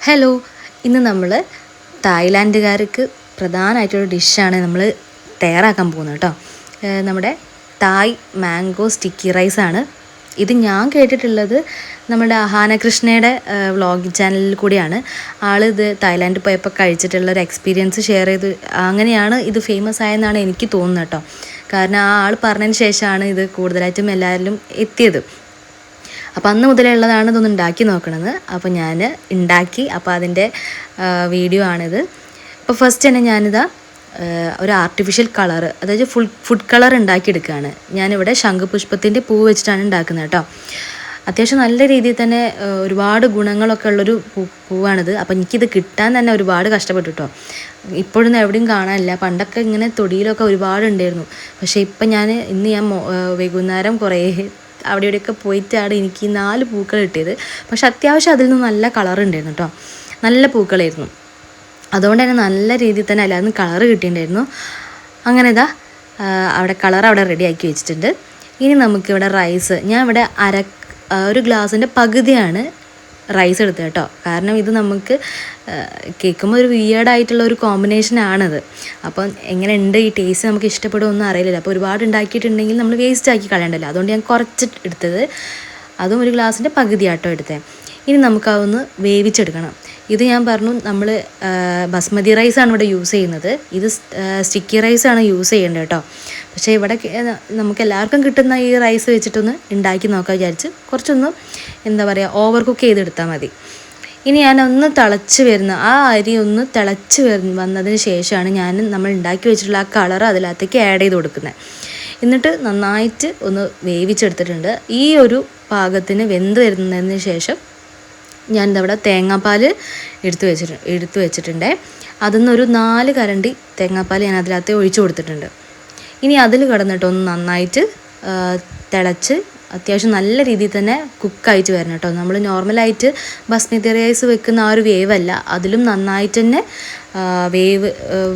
Hello, ഇന്ന് നമ്മൾ തായ്ലാൻഡുകാർക്ക് പ്രധാനമായിട്ടൊരു ഡിഷാണ് നമ്മൾ തയ്യാറാക്കാൻ പോകുന്നത് കേട്ടോ. നമ്മുടെ തായ് മാംഗോ സ്റ്റിക്കി റൈസാണ്. ഇത് ഞാൻ കേട്ടിട്ടുള്ളത് നമ്മുടെ അഹാന കൃഷ്ണയുടെ വ്ളോഗ് ചാനലിൽ കൂടിയാണ്. ഇത് തായ്ലാൻഡിൽ പോയപ്പോൾ കഴിച്ചിട്ടുള്ള ഒരു എക്സ്പീരിയൻസ് ഷെയർ ചെയ്ത് അങ്ങനെയാണ് ഇത് ഫേമസ് ആയെന്നാണ് എനിക്ക് തോന്നുന്നത് കേട്ടോ. കാരണം ആൾ പറഞ്ഞതിന് ശേഷമാണ് ഇത് കൂടുതലായിട്ടും എല്ലാവരിലും എത്തിയത്. അപ്പോൾ അന്ന് മുതലുള്ളതാണ് ഇതൊന്ന് ഉണ്ടാക്കി നോക്കണത്. അപ്പോൾ ഞാൻ ഉണ്ടാക്കി, അപ്പോൾ അതിൻ്റെ വീഡിയോ ആണിത്. അപ്പോൾ ഫസ്റ്റ് തന്നെ ഞാനിതാ ഒരു ആർട്ടിഫിഷ്യൽ കളർ, അതായത് ഫുഡ് കളർ ഉണ്ടാക്കിയെടുക്കുകയാണ്. ഞാനിവിടെ ശംഖുപുഷ്പത്തിൻ്റെ പൂ വെച്ചിട്ടാണ് ഉണ്ടാക്കുന്നത് കേട്ടോ. അത്യാവശ്യം നല്ല രീതിയിൽ തന്നെ ഒരുപാട് ഗുണങ്ങളൊക്കെ ഉള്ളൊരു പൂവാണിത്. അപ്പോൾ എനിക്കിത് കിട്ടാൻ തന്നെ ഒരുപാട് കഷ്ടപ്പെട്ടു കേട്ടോ. ഇപ്പോഴൊന്നും എവിടെയും കാണാനില്ല. പണ്ടൊക്കെ ഇങ്ങനെ തൊടിയിലൊക്കെ ഒരുപാടുണ്ടായിരുന്നു. പക്ഷേ ഇപ്പം ഇന്ന് ഞാൻ വൈകുന്നേരം കുറേ അവിടെ ഇവിടെയൊക്കെ പോയിട്ടാണ് എനിക്ക് 4 പൂക്കൾ കിട്ടിയത്. പക്ഷെ അത്യാവശ്യം അതിൽ നിന്ന് നല്ല കളറുണ്ടായിരുന്നു കേട്ടോ. നല്ല പൂക്കളായിരുന്നു. അതുകൊണ്ട് തന്നെ നല്ല രീതിയിൽ തന്നെ എല്ലാവരും കളറ് കിട്ടിയിട്ടുണ്ടായിരുന്നു. അങ്ങനെ അവിടെ കളർ അവിടെ റെഡിയാക്കി വെച്ചിട്ടുണ്ട്. ഇനി നമുക്കിവിടെ റൈസ്, ഞാൻ ഇവിടെ ഒരു ഗ്ലാസിൻ്റെ പകുതിയാണ് റൈസ് എടുത്തത് കേട്ടോ. കാരണം ഇത് നമുക്ക് കേൾക്കുമ്പോൾ ഒരു വിയേർഡായിട്ടുള്ള ഒരു കോമ്പിനേഷനാണിത്. അപ്പം എങ്ങനെ ഉണ്ട് ഈ ടേസ്റ്റ് നമുക്ക് ഇഷ്ടപ്പെടുമൊന്നും അറിയില്ല. അപ്പോൾ ഒരുപാട് ഉണ്ടാക്കിയിട്ടുണ്ടെങ്കിൽ നമ്മൾ വേസ്റ്റ് ആക്കി കളയണ്ടല്ലോ. അതുകൊണ്ട് ഞാൻ കുറച്ച് എടുത്തത്, അതും ഒരു ഗ്ലാസിൻ്റെ പകുതി ആട്ടോ എടുത്തത്. ഇനി നമുക്കതൊന്ന് വേവിച്ചെടുക്കണം. ഇത് ഞാൻ പറഞ്ഞു, നമ്മൾ ബസ്മതി റൈസാണ് ഇവിടെ യൂസ് ചെയ്യുന്നത്. ഇത് സ്റ്റിക്കി റൈസാണ് യൂസ് ചെയ്യേണ്ടത് കേട്ടോ. പക്ഷേ ഇവിടെ നമുക്ക് എല്ലാവർക്കും കിട്ടുന്ന ഈ റൈസ് വെച്ചിട്ടൊന്ന് ഉണ്ടാക്കി നോക്കാൻ വിചാരിച്ച് കുറച്ചൊന്ന് ഓവർ കുക്ക് ചെയ്തെടുത്താൽ മതി. ഇനി ഞാനൊന്ന് തിളച്ച് വരുന്ന അരി ഒന്ന് തിളച്ച് വന്നതിന് ശേഷമാണ് നമ്മൾ ഉണ്ടാക്കി വെച്ചിട്ടുള്ള ആ കളർ അതിനകത്തേക്ക് ആഡ് ചെയ്ത് കൊടുക്കുന്നത്. എന്നിട്ട് നന്നായിട്ട് ഒന്ന് വേവിച്ചെടുത്തിട്ടുണ്ട്. ഈ ഒരു പാകത്തിന് വെന്ത് വരുന്നതിന് ശേഷം ഞാനിതവിടെ തേങ്ങാപ്പാൽ എടുത്തു വെച്ചിട്ടുണ്ട്. അതിന്നൊരു 4 കരണ്ടി തേങ്ങാപ്പാൽ ഞാൻ അതിനകത്ത് ഒഴിച്ചു കൊടുത്തിട്ടുണ്ട്. ഇനി അതിൽ കിടന്നിട്ടൊന്ന് നന്നായിട്ട് തിളച്ച് അത്യാവശ്യം നല്ല രീതിയിൽ തന്നെ കുക്കായിട്ട് വരണം കേട്ടോ. നമ്മൾ നോർമലായിട്ട് ബസ്മതി റൈസ് വെക്കുന്ന ആ ഒരു വേവല്ല, അതിലും നന്നായിട്ട് തന്നെ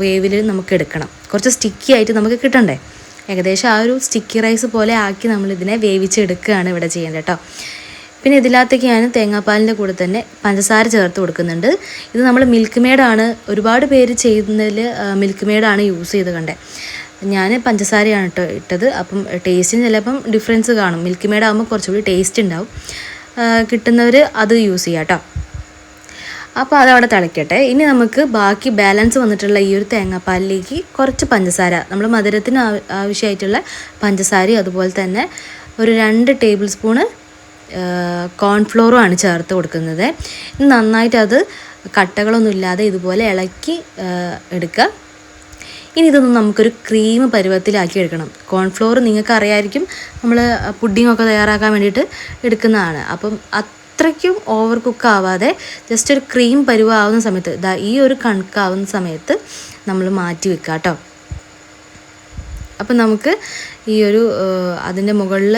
വേവിൽ നമുക്ക് എടുക്കണം. കുറച്ച് സ്റ്റിക്കി ആയിട്ട് നമുക്ക് കിട്ടണ്ടേ. ഏകദേശം ആ ഒരു സ്റ്റിക്കി റൈസ് പോലെ ആക്കി നമ്മളിതിനെ വേവിച്ചെടുക്കുകയാണ് ഇവിടെ ചെയ്യേണ്ടത് കേട്ടോ. പിന്നെ ഇതിനകത്തേക്ക് ഞാൻ തേങ്ങാപ്പാലിൻ്റെ കൂടെ തന്നെ പഞ്ചസാര ചേർത്ത് കൊടുക്കുന്നുണ്ട്. ഇത് നമ്മൾ മിൽക്ക് മെയ്ഡാണ്, ഒരുപാട് പേര് ചെയ്യുന്നതിൽ മിൽക്ക് മെയ്ഡാണ് യൂസ് ചെയ്ത് കണ്ടേ. ഞാൻ പഞ്ചസാരയാണ് ഇട്ടത്. അപ്പം ടേസ്റ്റിന് ചിലപ്പം ഡിഫറൻസ് കാണും. മിൽക്ക് മെയ്ഡ് ആകുമ്പോൾ കുറച്ചുകൂടി ടേസ്റ്റ് ഉണ്ടാവും. കിട്ടുന്നവർ അത് യൂസ് ചെയ്യാം കേട്ടോ. അപ്പോൾ അതവിടെ തിളയ്ക്കട്ടെ. ഇനി നമുക്ക് ബാക്കി ബാലൻസ് വന്നിട്ടുള്ള ഈ ഒരു തേങ്ങാപ്പാലിലേക്ക് കുറച്ച് പഞ്ചസാര, നമ്മൾ മധുരത്തിന് ആവശ്യമായിട്ടുള്ള പഞ്ചസാരയും അതുപോലെ തന്നെ ഒരു 2 ടേബിൾ സ്പൂണ് കോൺഫ്ലോറുമാണ് ചേർത്ത് കൊടുക്കുന്നത്. നന്നായിട്ട് അത് കട്ടകളൊന്നും ഇല്ലാതെ ഇതുപോലെ ഇളക്കി എടുക്കുക. ഇനി ഇതൊന്നും നമുക്കൊരു ക്രീം പരുവത്തിലാക്കി എടുക്കണം. കോൺഫ്ലോർ നിങ്ങൾക്ക് അറിയാമായിരിക്കും, നമ്മൾ പുഡിങ്ങൊക്കെ തയ്യാറാക്കാൻ വേണ്ടിയിട്ട് എടുക്കുന്നതാണ്. അപ്പം അത്രയ്ക്കും ഓവർ കുക്ക് ആവാതെ ജസ്റ്റ് ഒരു ക്രീം പരുവാവുന്ന സമയത്ത് ഈ ഒരു കണക്കാവുന്ന സമയത്ത് നമ്മൾ മാറ്റി വെക്കുക കേട്ടോ. അപ്പം നമുക്ക് ഈ ഒരു അതിൻ്റെ മുകളിൽ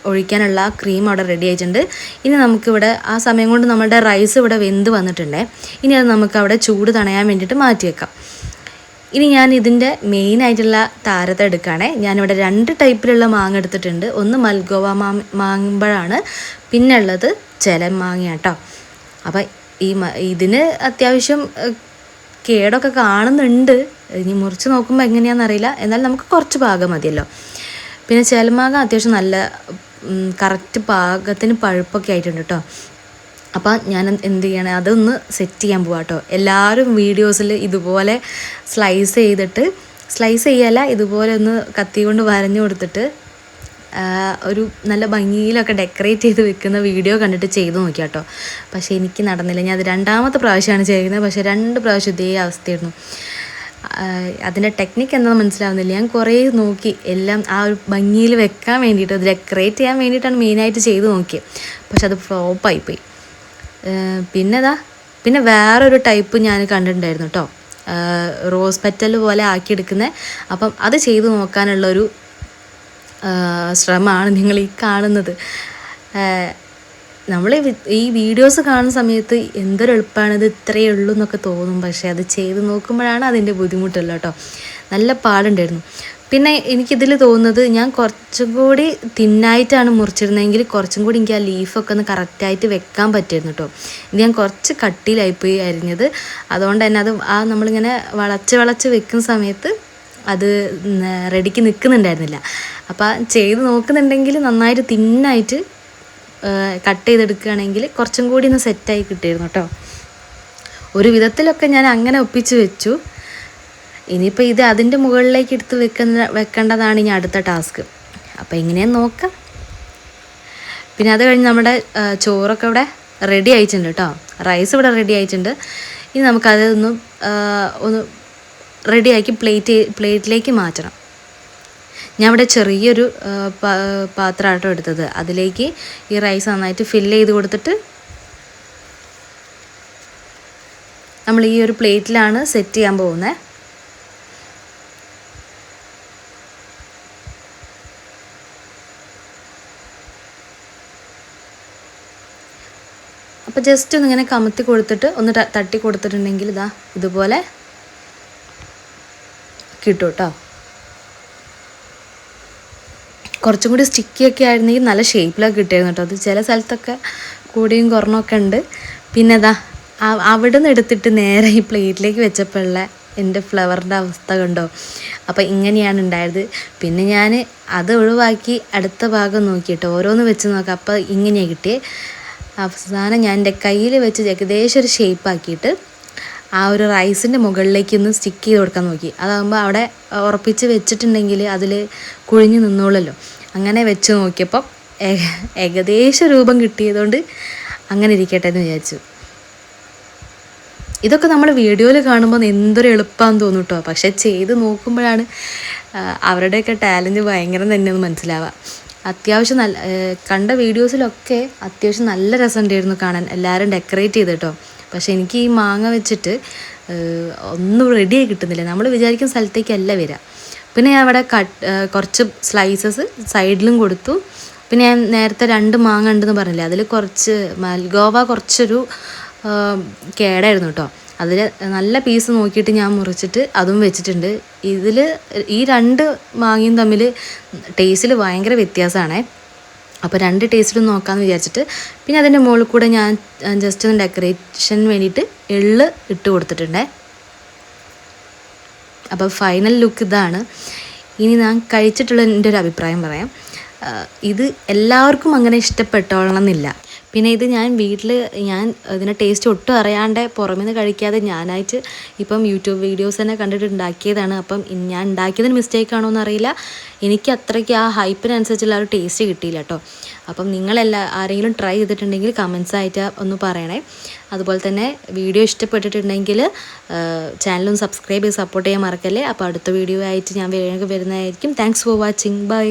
ഒഴിക്കാനുള്ള ക്രീം അവിടെ റെഡി ആയിട്ടുണ്ട്. ഇനി നമുക്കിവിടെ ആ സമയം കൊണ്ട് നമ്മുടെ റൈസ് ഇവിടെ വെന്ത് വന്നിട്ടുണ്ട്. ഇനി അത് നമുക്ക് അവിടെ ചൂട് തണയാൻ വേണ്ടിയിട്ട് മാറ്റി വെക്കാം. ഇനി ഞാൻ ഇതിൻ്റെ മെയിനായിട്ടുള്ള താരത്തെ എടുക്കുകയാണേ. ഞാനിവിടെ 2 ടൈപ്പിലുള്ള മാങ്ങ എടുത്തിട്ടുണ്ട്. ഒന്ന് മൽഗോവ മാങ്ങമ്പഴാണ്, പിന്നെ ഉള്ളത് ചേലൻ മാങ്ങ കേട്ടോ. അപ്പം ഇതിന് അത്യാവശ്യം കേടൊക്കെ കാണുന്നുണ്ട്. ഇനി മുറിച്ച് നോക്കുമ്പോൾ എങ്ങനെയാണെന്നറിയില്ല, എന്നാൽ നമുക്ക് കുറച്ച് ഭാഗം മതിയല്ലോ. പിന്നെ ചേലമാങ്ങ അത്യാവശ്യം നല്ല കറക്റ്റ് പാകത്തിന് പഴുപ്പൊക്കെ ആയിട്ടുണ്ട് കേട്ടോ. അപ്പം ഞാൻ എന്ത് ചെയ്യണേ, അതൊന്ന് സെറ്റ് ചെയ്യാൻ പോവാം കേട്ടോ. എല്ലാവരും വീഡിയോസിൽ ഇതുപോലെ സ്ലൈസ് ചെയ്യല്ല, ഇതുപോലെ ഒന്ന് കത്തി കൊണ്ട് വരഞ്ഞു കൊടുത്തിട്ട് ഒരു നല്ല ഭംഗിയിലൊക്കെ ഡെക്കറേറ്റ് ചെയ്ത് വെക്കുന്ന വീഡിയോ കണ്ടിട്ട് ചെയ്ത് നോക്കി കേട്ടോ. പക്ഷേ എനിക്ക് നടന്നില്ല. ഞാൻ അത് 2ാമത്തെ പ്രാവശ്യമാണ് ചെയ്യുന്നത്. പക്ഷേ 2 പ്രാവശ്യം ഇതേ അവസ്ഥയായിരുന്നു. അതിൻ്റെ ടെക്നിക്ക് എന്താണെന്ന് മനസ്സിലാവുന്നില്ല. ഞാൻ കുറേ നോക്കി, എല്ലാം ആ ഒരു ഭംഗിയിൽ വെക്കാൻ വേണ്ടിയിട്ട്, അത് ഡെക്കറേറ്റ് ചെയ്യാൻ വേണ്ടിയിട്ടാണ് മെയിനായിട്ട് ചെയ്ത് നോക്കിയത്. പക്ഷെ അത് ഫ്ലോപ്പായിപ്പോയി. പിന്നെ വേറൊരു ടൈപ്പ് ഞാൻ കണ്ടിട്ടുണ്ടായിരുന്നു കേട്ടോ, റോസ് പെറ്റൽ പോലെ ആക്കിയെടുക്കുന്നത്. അപ്പം അത് ചെയ്ത് നോക്കാനുള്ളൊരു ശ്രമമാണ് നിങ്ങൾ ഈ കാണുന്നത്. നമ്മൾ ഈ വീഡിയോസ് കാണുന്ന സമയത്ത് എന്തൊരു എളുപ്പമാണിത്, ഇത്രയേ ഉള്ളൂ എന്നൊക്കെ തോന്നും. പക്ഷേ അത് ചെയ്ത് നോക്കുമ്പോഴാണ് അതിൻ്റെ ബുദ്ധിമുട്ടുള്ളത് കേട്ടോ. നല്ല പാടുണ്ടായിരുന്നു. പിന്നെ എനിക്കിതിൽ തോന്നുന്നത് ഞാൻ കുറച്ചും കൂടി തിന്നായിട്ടാണ് മുറിച്ചിരുന്നതെങ്കിൽ കുറച്ചും കൂടി എനിക്ക് ആ ലീഫൊക്കെ ഒന്ന് കറക്റ്റായിട്ട് വെക്കാൻ പറ്റുമായിരുന്നു കേട്ടോ. ഇത് ഞാൻ കുറച്ച് കട്ടിയിലായിപ്പോയി അരിഞ്ഞത്. അതുകൊണ്ട് തന്നെ അത് നമ്മളിങ്ങനെ വളച്ച് വെക്കുന്ന സമയത്ത് അത് റെഡിക്ക് നിൽക്കുന്നുണ്ടായിരുന്നില്ല. അപ്പോൾ ചെയ്ത് നോക്കുന്നുണ്ടെങ്കിൽ നന്നായിട്ട് തിന്നായിട്ട് കട്ട് ചെയ്തെടുക്കുകയാണെങ്കിൽ കുറച്ചും കൂടി ഒന്ന് സെറ്റായി കിട്ടിയിരുന്നു കേട്ടോ. ഒരു വിധത്തിലൊക്കെ ഞാൻ അങ്ങനെ ഒപ്പിച്ച് വെച്ചു. ഇനിയിപ്പോൾ ഇത് അതിൻ്റെ മുകളിലേക്ക് എടുത്ത് വെക്കേണ്ടതാണ് ഇനി അടുത്ത ടാസ്ക്. അപ്പോൾ എങ്ങനെയാന്ന് നോക്കാം. പിന്നെ അത് കഴിഞ്ഞ് നമ്മുടെ ചോറൊക്കെ ഇവിടെ റെഡി ആയിട്ടുണ്ട് കേട്ടോ. റൈസ് ഇവിടെ റെഡി ആയിട്ടുണ്ട്. ഇനി നമുക്കതൊന്ന് റെഡിയാക്കി പ്ലേറ്റിലേക്ക് മാറ്റണം. ഞാൻ ഇവിടെ ചെറിയൊരു പാത്രമാട്ടോ എടുത്തത്. അതിലേക്ക് ഈ റൈസ് നന്നായിട്ട് ഫില്ല് ചെയ്ത് കൊടുത്തിട്ട് നമ്മൾ ഈ ഒരു പ്ലേറ്റിലാണ് സെറ്റ് ചെയ്യാൻ പോകുന്നത്. അപ്പോൾ ജസ്റ്റ് ഒന്നിങ്ങനെ കമത്തി കൊടുത്തിട്ട് ഒന്ന് തട്ടി കൊടുത്തിട്ടുണ്ടെങ്കിൽ ഇതുപോലെ കിട്ടും കേട്ടോ. കുറച്ചും കൂടി സ്റ്റിക്കിയൊക്കെ ആയിരുന്നെങ്കിൽ നല്ല ഷേപ്പിലൊക്കെ കിട്ടിയായിരുന്നു കേട്ടോ. അത് ചില സ്ഥലത്തൊക്കെ കൂടിയും കുറഞ്ഞൊക്കെ ഉണ്ട്. പിന്നെ അവിടെ നിന്ന് എടുത്തിട്ട് നേരെ ഈ പ്ലേറ്റിലേക്ക് വെച്ചപ്പോഴുള്ള എൻ്റെ ഫ്ലവറിൻ്റെ അവസ്ഥ കണ്ടോ. അപ്പോൾ ഇങ്ങനെയാണ് ഉണ്ടായത്. പിന്നെ ഞാൻ അത് ഒഴിവാക്കി അടുത്ത ഭാഗം നോക്കിയിട്ട് ഓരോന്ന് വെച്ച് നോക്കാം. അപ്പോൾ ഇങ്ങനെയാണ് കിട്ടിയത്. അവസാനം ഞാൻ എൻ്റെ കയ്യിൽ വെച്ച് ഏകദേശം ഒരു ഷേപ്പാക്കിയിട്ട് ആ ഒരു റൈസിൻ്റെ മുകളിലേക്ക് ഒന്ന് സ്റ്റിക്ക് ചെയ്ത് കൊടുക്കാൻ നോക്കി. അതാകുമ്പോൾ അവിടെ ഉറപ്പിച്ച് വെച്ചിട്ടുണ്ടെങ്കിൽ അതിൽ കുഴിഞ്ഞ് നിന്നോളല്ലോ. അങ്ങനെ വെച്ച് നോക്കിയപ്പം ഏകദേശം രൂപം കിട്ടിയതുകൊണ്ട് അങ്ങനെ ഇരിക്കട്ടെ എന്ന് വിചാരിച്ചു. ഇതൊക്കെ നമ്മൾ വീഡിയോയിൽ കാണുമ്പോൾ എന്തൊരു എളുപ്പമാണെന്ന് തോന്നും കേട്ടോ. പക്ഷേ ചെയ്ത് നോക്കുമ്പോഴാണ് അവരുടെയൊക്കെ ടാലൻറ്റ് ഭയങ്കര തന്നെയൊന്ന് മനസ്സിലാവുക. അത്യാവശ്യം നല്ല കണ്ട വീഡിയോസിലൊക്കെ അത്യാവശ്യം നല്ല രസമുണ്ടായിരുന്നു കാണാൻ, എല്ലാവരും ഡെക്കറേറ്റ് ചെയ്ത് കേട്ടോ. പക്ഷേ എനിക്ക് ഈ മാങ്ങ വെച്ചിട്ട് ഒന്നും റെഡിയായി കിട്ടുന്നില്ല. നമ്മൾ വിചാരിക്കുന്ന സ്ഥലത്തേക്കല്ല വരിക. പിന്നെ ഞാൻ അവിടെ കുറച്ച് സ്ലൈസസ് സൈഡിലും കൊടുത്തു. പിന്നെ ഞാൻ നേരത്തെ 2 മാങ്ങ ഉണ്ടെന്ന് പറഞ്ഞില്ലേ, അതിൽ കുറച്ച് മൽഗോവ കുറച്ചൊരു കേടായിരുന്നു കേട്ടോ. അതിൽ നല്ല പീസ് നോക്കിയിട്ട് ഞാൻ മുറിച്ചിട്ട് അതും വെച്ചിട്ടുണ്ട്. ഇതിൽ ഈ 2 മാങ്ങയും തമ്മിൽ ടേസ്റ്റിൽ ഭയങ്കര വ്യത്യാസമാണേ. അപ്പോൾ 2 ടേസ്റ്റിലും നോക്കാമെന്ന് വിചാരിച്ചിട്ട് പിന്നെ അതിൻ്റെ മുകളിൽ കൂടെ ഞാൻ ജസ്റ്റ് ഒന്ന് ഡെക്കറേഷന് വേണ്ടിയിട്ട് എള്ള് ഇട്ട് കൊടുത്തിട്ടുണ്ടേ. അപ്പോൾ ഫൈനൽ ലുക്ക് ഇതാണ്. ഇനി ഞാൻ കഴിച്ചിട്ടുള്ള എൻ്റെ ഒരു അഭിപ്രായം പറയാം. ഇത് എല്ലാവർക്കും അങ്ങനെ ഇഷ്ടപ്പെട്ടോളണം എന്നില്ല. പിന്നെ ഇത് ഞാൻ വീട്ടിൽ ഇതിൻ്റെ ടേസ്റ്റ് ഒട്ടും അറിയാണ്ട് പുറമേ നിന്ന് കഴിക്കാതെ ഞാനായിട്ട് ഇപ്പം യൂട്യൂബ് വീഡിയോസ് തന്നെ കണ്ടിട്ട് ഉണ്ടാക്കിയതാണ്. അപ്പം ഞാൻ ഉണ്ടാക്കിയതിന് മിസ്റ്റേക്ക് ആണോ എന്നറിയില്ല. എനിക്ക് അത്രയ്ക്ക് ആ ഹൈപ്പിനനുസരിച്ചുള്ള ഒരു ടേസ്റ്റ് കിട്ടിയില്ല കേട്ടോ. അപ്പം ആരെങ്കിലും ട്രൈ ചെയ്തിട്ടുണ്ടെങ്കിൽ കമൻസ് ആയിട്ട് ഒന്ന് പറയണേ. അതുപോലെ തന്നെ വീഡിയോ ഇഷ്ടപ്പെട്ടിട്ടുണ്ടെങ്കിൽ ചാനലും സബ്സ്ക്രൈബ് ചെയ്ത് സപ്പോർട്ട് ചെയ്യാൻ മറക്കല്ലേ. അപ്പോൾ അടുത്ത വീഡിയോ ആയിട്ട് ഞാൻ വേഗം വരുന്നതായിരിക്കും. Thanks for watching. ബൈ.